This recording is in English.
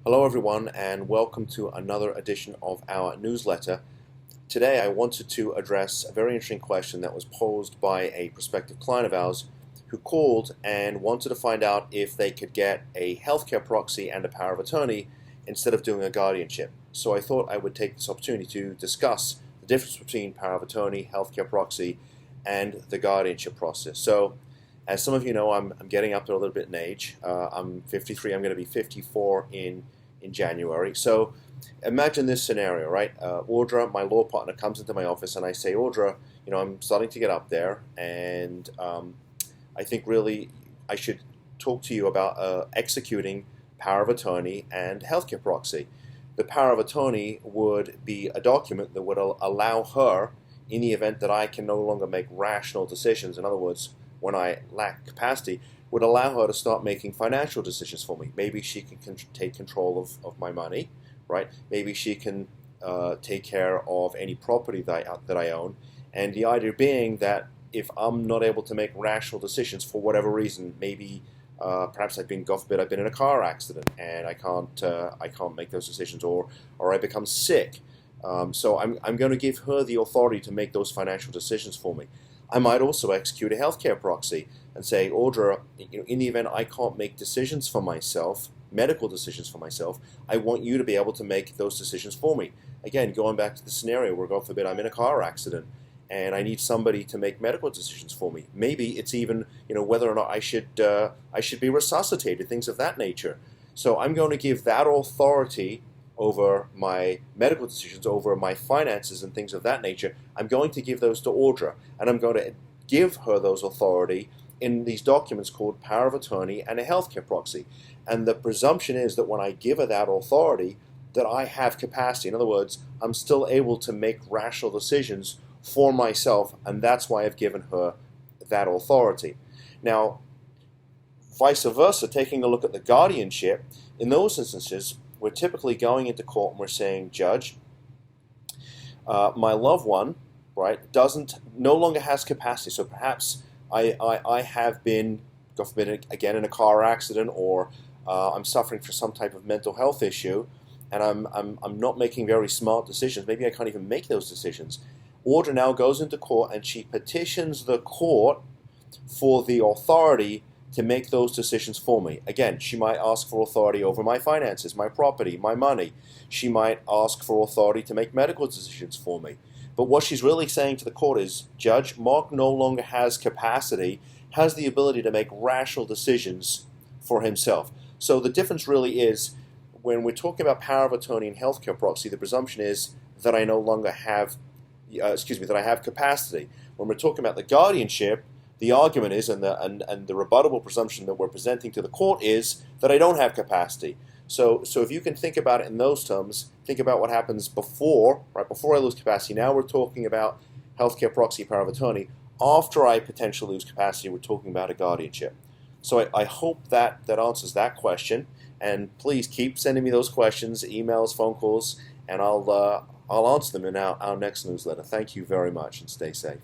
Hello everyone, and welcome to another edition of our newsletter. Today I wanted to address a very interesting question that was posed by a prospective client of ours who called and wanted to find out if they could get a healthcare proxy and a power of attorney instead of doing a guardianship. So I thought I would take this opportunity to discuss the difference between power of attorney, healthcare proxy, and the guardianship process. So as some of you know, I'm getting up there a little bit in age. I'm 53, I'm going to be 54 in January. So imagine this scenario, right? Audra, my law partner, comes into my office and I say, Audra, I'm starting to get up there and I think really I should talk to you about executing power of attorney and healthcare proxy. The power of attorney would be a document that would allow her, in the event that I can no longer make rational decisions, in other words, when I lack capacity, would allow her to start making financial decisions for me. Maybe she can take control of my money, right? Maybe she can take care of any property that I own. And the idea being that if I'm not able to make rational decisions for whatever reason, maybe perhaps I've been, God forbid, I've been in a car accident and I can't make those decisions, or I become sick. So I'm going to give her the authority to make those financial decisions for me. I might also execute a healthcare proxy and say, Audra, in the event I can't make decisions for myself, medical decisions for myself, I want you to be able to make those decisions for me. Again, going back to the scenario where, God forbid, I'm in a car accident and I need somebody to make medical decisions for me. Maybe it's even, whether or not I should be resuscitated, things of that nature. So I'm going to give that authority over my medical decisions, over my finances and things of that nature. I'm going to give those to Audra, and I'm going to give her those authority in these documents called power of attorney and a healthcare proxy. And the presumption is that when I give her that authority, that I have capacity. In other words, I'm still able to make rational decisions for myself, and that's why I've given her that authority. Now, vice versa, taking a look at the guardianship, in those instances, we're typically going into court and we're saying, Judge, my loved one, right, no longer has capacity. So perhaps I have been, God forbid, again in a car accident, or I'm suffering from some type of mental health issue, and I'm not making very smart decisions. Maybe I can't even make those decisions. Audra now goes into court and she petitions the court for the authority to make those decisions for me. Again, she might ask for authority over my finances, my property, my money. She might ask for authority to make medical decisions for me. But what she's really saying to the court is, Judge, Mark no longer has capacity, has the ability to make rational decisions for himself. So the difference really is, when we're talking about power of attorney and healthcare proxy, the presumption is that I no longer have, that I have capacity. When we're talking about the guardianship, the argument is, and the rebuttable presumption that we're presenting to the court is, that I don't have capacity. So if you can think about it in those terms, think about what happens before, right before I lose capacity. Now we're talking about healthcare proxy, power of attorney. After I potentially lose capacity, we're talking about a guardianship. So I hope that answers that question. And please keep sending me those questions, emails, phone calls, and I'll answer them in our next newsletter. Thank you very much, and stay safe.